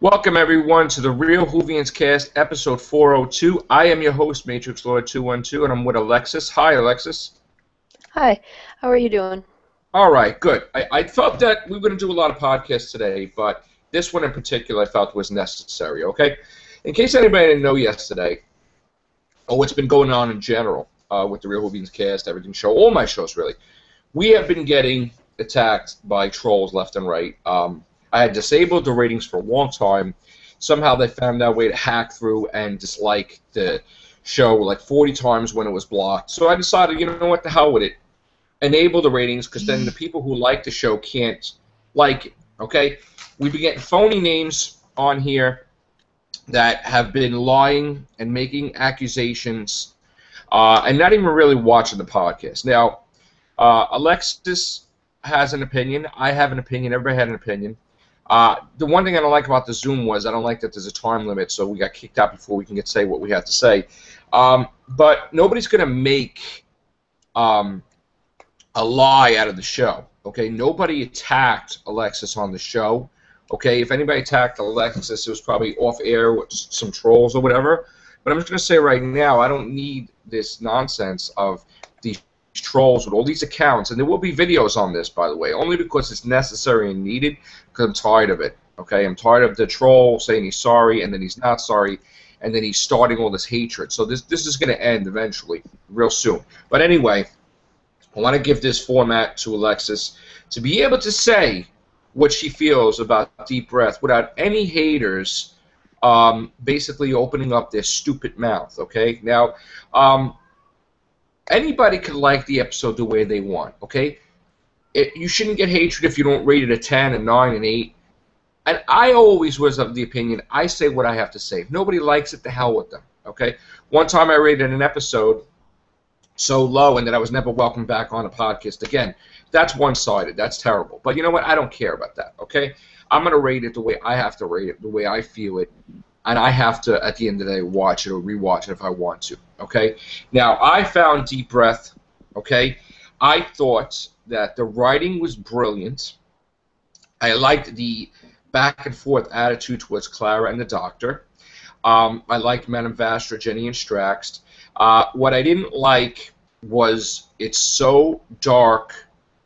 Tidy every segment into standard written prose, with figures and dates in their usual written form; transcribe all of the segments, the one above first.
Welcome everyone to the Real Whovians Cast, episode 402. I am your host, Matrixlord 212, and I'm with Alexis. Hi, Alexis. Hi, how are you doing? All right, good. I felt that we were going to do a lot of podcasts today, but this one in particular I felt was necessary, okay? In case anybody didn't know yesterday, or what's been going on in general with the Real Whovians Cast, everything show, all my shows really, we have been getting attacked by trolls left and right. I had disabled the ratings for a long time. Somehow they found out a way to hack through and dislike the show like 40 times when it was blocked. So I decided, you know what, the hell with it. Enable the ratings, because then the people who like the show can't like it, okay? We've been getting phony names on here that have been lying and making accusations and not even really watching the podcast. Now, Alexis has an opinion. I have an opinion. Everybody had an opinion. The one thing I don't like about the Zoom was I don't like that there's a time limit, so we got kicked out before we can say what we have to say. But nobody's going to make a lie out of the show. Okay, nobody attacked Alexis on the show. Okay, if anybody attacked Alexis, it was probably off air with some trolls or whatever. But I'm just going to say right now, I don't need this nonsense of these trolls with all these accounts, and there will be videos on this, by the way, only because it's necessary and needed, because I'm tired of it, okay? I'm tired of the troll saying he's sorry, and then he's not sorry, and then he's starting all this hatred. So this is going to end eventually, real soon. But anyway, I want to give this format to Alexis to be able to say what she feels about Deep Breath without any haters basically opening up their stupid mouth, okay? Now, anybody can like the episode the way they want, okay? You shouldn't get hatred if you don't rate it a 10, a 9, an 8. And I always was of the opinion, I say what I have to say. If nobody likes it, the hell with them, okay? One time I rated an episode so low and that I was never welcomed back on a podcast again. That's one-sided. That's terrible. But you know what? I don't care about that, okay? I'm going to rate it the way I have to rate it, the way I feel it. And I have to, at the end of the day, watch it or rewatch it if I want to, okay? Now, I found Deep Breath, okay? I thought that the writing was brilliant. I liked the back-and-forth attitude towards Clara and the Doctor. I liked Madame Vastra, Jenny, and Strax. What I didn't like was it's so dark,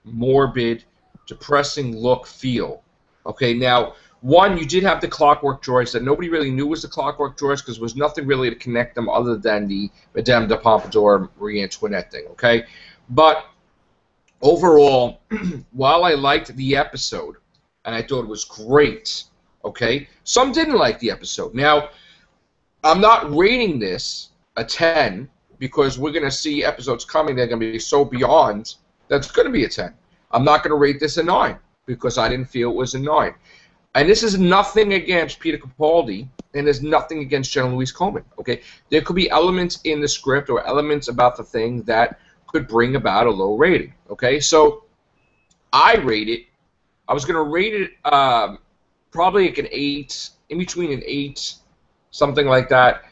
morbid, depressing look, feel. Okay, now, one, you did have the Clockwork Droids that nobody really knew was the Clockwork Droids because there was nothing really to connect them other than the Madame de Pompadour, Marie Antoinette thing, okay? But overall, while I liked the episode, and I thought it was great, okay, some didn't like the episode. Now, I'm not rating this a 10 because we're going to see episodes coming that are going to be so beyond that's going to be a 10. I'm not going to rate this a 9 because I didn't feel it was a 9. And this is nothing against Peter Capaldi, and there's nothing against Jenna Louise Coleman, okay? There could be elements in the script or elements about the thing that could bring about a low rating, okay? So I was going to rate it probably like an 8, in between an 8, something like that,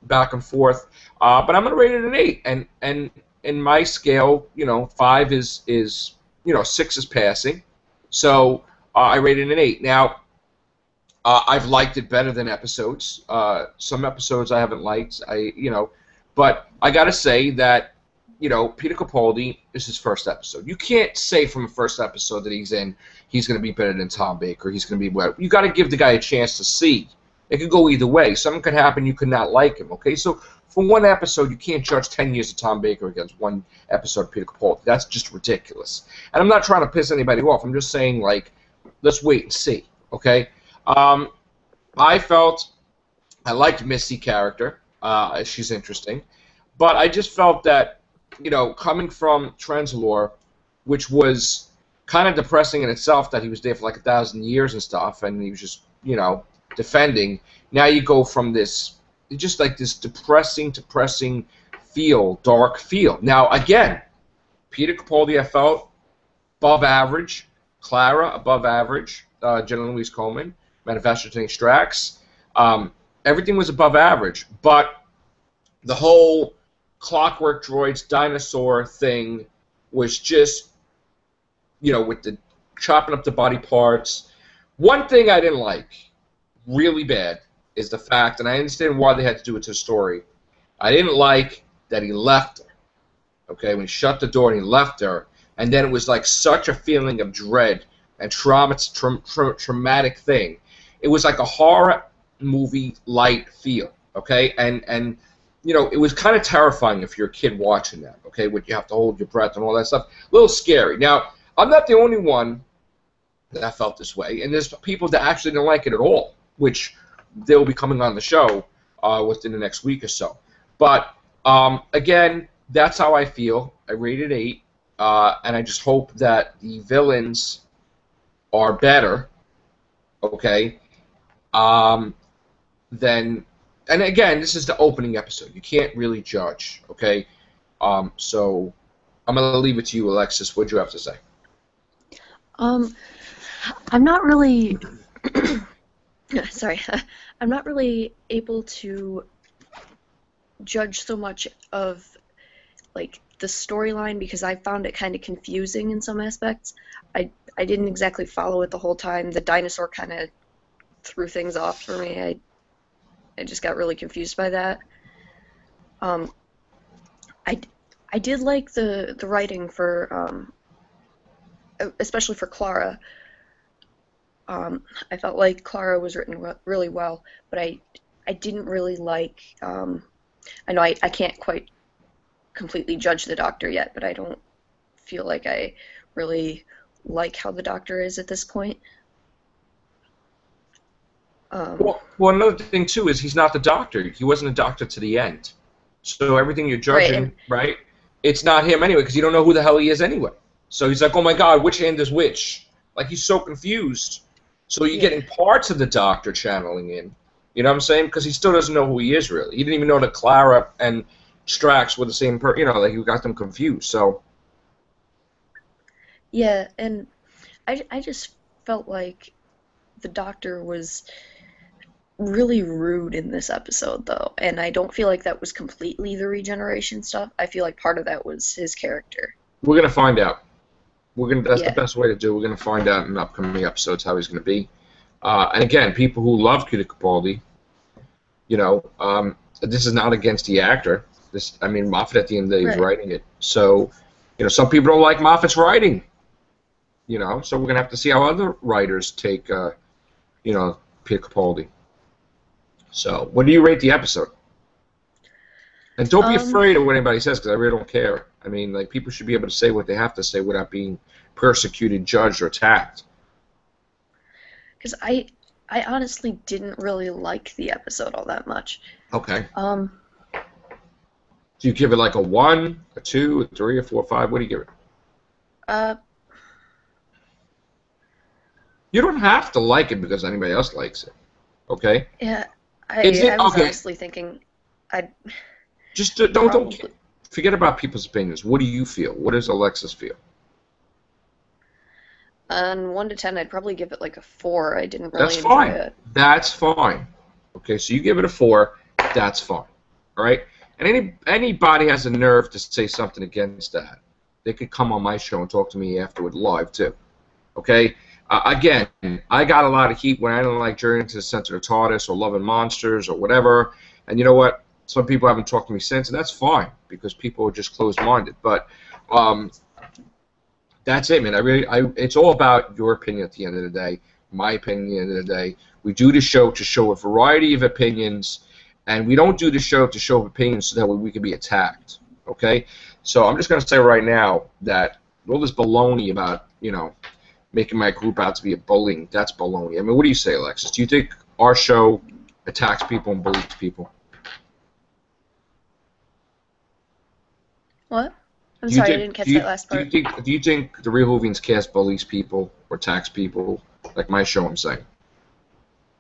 back and forth. But I'm going to rate it an 8. And in my scale, 5 is 6 is passing. So I rated an 8. Now, I've liked it better than episodes. Some episodes I haven't liked. But I got to say that, Peter Capaldi is his first episode. You can't say from the first episode that he's going to be better than Tom Baker. He's going to be whatever. You got to give the guy a chance to see. It could go either way. Something could happen. You could not like him. Okay, so for one episode, you can't judge 10 years of Tom Baker against one episode of Peter Capaldi. That's just ridiculous. And I'm not trying to piss anybody off. I'm just saying, like, let's wait and see. Okay. I liked Missy's character. She's interesting, but I just felt that coming from Trenzalore, which was kind of depressing in itself, that he was there for like 1,000 years and stuff, and he was just defending. Now you go from this, just like this depressing feel, dark feel. Now again, Peter Capaldi I felt above average, Clara above average, Jenna Louise Coleman, Manifesting Strax, everything was above average, but the whole Clockwork Droids dinosaur thing was just, with the chopping up the body parts. One thing I didn't like really bad is the fact, and I understand why they had to do it to the story. I didn't like that he left her. Okay, when he shut the door and he left her, and then it was like such a feeling of dread and traumatic thing. It was like a horror movie light feel. Okay, and you know, it was kind of terrifying if you're a kid watching that. Okay, when you have to hold your breath and all that stuff, a little scary. Now, I'm not the only one that felt this way, and there's people that actually didn't like it at all, which they'll be coming on the show within the next week or so. But again, that's how I feel. I rated 8, and I just hope that the villains are better, okay, than... And again, this is the opening episode. You can't really judge, okay? So I'm going to leave it to you, Alexis. What do you have to say? I'm not really... Sorry. I'm not really able to judge so much of, like, the storyline because I found it kind of confusing in some aspects. I didn't exactly follow it the whole time. The dinosaur kind of threw things off for me. I just got really confused by that. I did like the writing for, especially for Clara. I felt like Clara was written really well, but I didn't really like. I know I can't quite completely judge the Doctor yet, but I don't feel like I really like how the Doctor is at this point. Well, another thing, too, is he's not the Doctor. He wasn't a Doctor to the end. So everything you're judging, right, it's not him anyway, because you don't know who the hell he is anyway. So he's like, oh, my God, which hand is which? Like, he's so confused. So you're getting parts of the Doctor channeling in. You know what I'm saying? Because he still doesn't know who he is, really. He didn't even know that Clara and Strax were the same person. You know, like, he got them confused, so... Yeah, and I just felt like the Doctor was really rude in this episode, though, and I don't feel like that was completely the regeneration stuff. I feel like part of that was his character. We're gonna find out. That's the best way to do it. We're gonna find out in upcoming episodes how he's gonna be. And again, people who love Peter Capaldi, you know, this is not against the actor. Moffat at the end of the day is writing it. So, you know, some people don't like Moffat's writing. You know, so we're gonna have to see how other writers take, you know, Peter Capaldi. So, what do you rate the episode? And don't be afraid of what anybody says, because I really don't care. I mean, like, people should be able to say what they have to say without being persecuted, judged, or attacked. Because I honestly didn't really like the episode all that much. Okay. Do you give it like a 1, a 2, a 3, a 4, 5? What do you give it? You don't have to like it because anybody else likes it. Okay? Yeah, I was honestly thinking just don't forget about people's opinions. What do you feel? What does Alexis feel? On 1 to 10, I'd probably give it like a 4. I didn't really enjoy it. That's fine. Okay, so you give it a 4. That's fine. All right? And anybody has a nerve to say something against that, they could come on my show and talk to me afterward live too. Okay? Again, I got a lot of heat when I didn't like Journey to the Center of the TARDIS or Love and Monsters or whatever. And you know what? Some people haven't talked to me since, and that's fine because people are just closed-minded. But that's it, man. It's all about your opinion at the end of the day, my opinion at the end of the day. We do the show to show a variety of opinions, and we don't do the show to show opinions so that we can be attacked. Okay? So I'm just going to say right now that all this baloney about, you know, making my group out to be a bullying, that's baloney. I mean, what do you say, Alexis? Do you think our show attacks people and bullies people? What? I'm sorry, I didn't catch that last part. Do you think the Real Whovians cast bullies people or attacks people, like my show, I'm saying?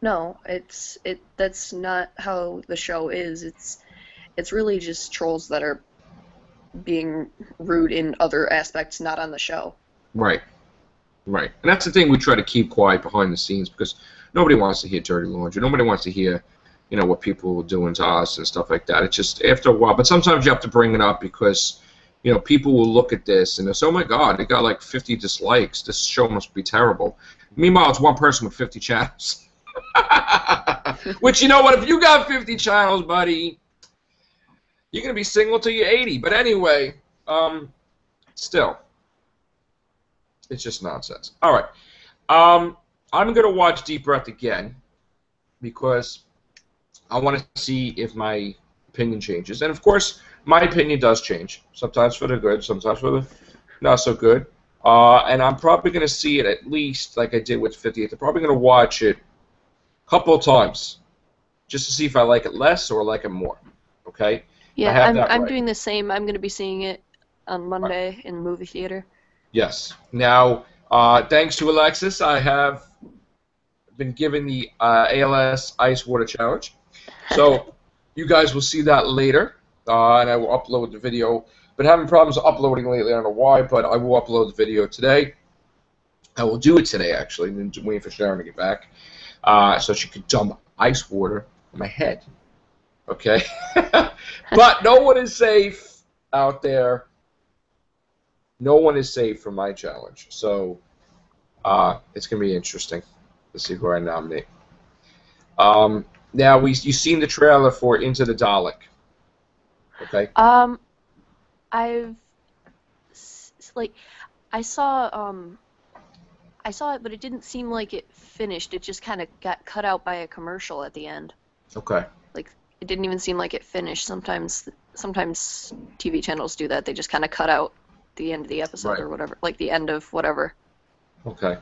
No, that's not how the show is. It's really just trolls that are being rude in other aspects, not on the show. Right. Right. And that's the thing we try to keep quiet behind the scenes because nobody wants to hear dirty laundry. Nobody wants to hear, you know, what people are doing to us and stuff like that. It's just after a while. But sometimes you have to bring it up because, you know, people will look at this and they'll say, oh, my God, it got like 50 dislikes. This show must be terrible. Meanwhile, it's one person with 50 channels. Which, you know what? If you got 50 channels, buddy, you're going to be single till you're 80. But anyway, still, it's just nonsense. All right. I'm going to watch Deep Breath again because I want to see if my opinion changes. And, of course, my opinion does change. Sometimes for the good, sometimes for the not so good. And I'm probably going to see it at least like I did with 58. I'm probably going to watch it a couple of times just to see if I like it less or like it more. Okay? Yeah, I have I'm right. doing the same. I'm going to be seeing it on Monday in the movie theater. Yes. Now, thanks to Alexis, I have been given the ALS Ice Water Challenge. So you guys will see that later, and I will upload the video. Been having problems uploading lately. I don't know why, but I will upload the video today. I will do it today, actually. I'm waiting for Sharon to get back so she could dump ice water on my head. Okay? But no one is safe out there. No one is safe from my challenge. So it's going to be interesting to see who I nominate. Now, you've seen the trailer for Into the Dalek. Okay? I've like I saw it, but it didn't seem like it finished. It just kind of got cut out by a commercial at the end. Okay. Like it didn't even seem like it finished. Sometimes TV channels do that. They just kind of cut out the end of the episode or whatever, like the end of whatever. Okay.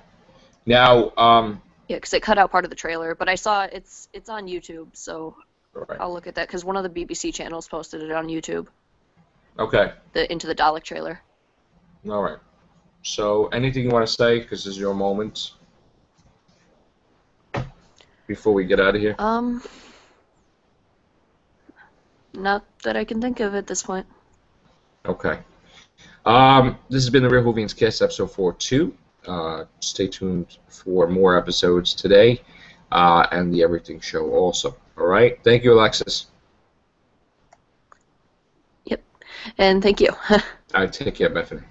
Now, yeah, because it cut out part of the trailer, but I saw it's on YouTube, so right. I'll look at that because one of the BBC channels posted it on YouTube. Okay. The Into the Dalek trailer. All right. So, anything you want to say? Because this is your moment. Before we get out of here. Not that I can think of at this point. Okay. This has been the Real Whovians Kiss, episode 4-2. Stay tuned for more episodes today, and the Everything Show also. All right. Thank you, Alexis. Yep. And thank you. All right. Take care, Bethany.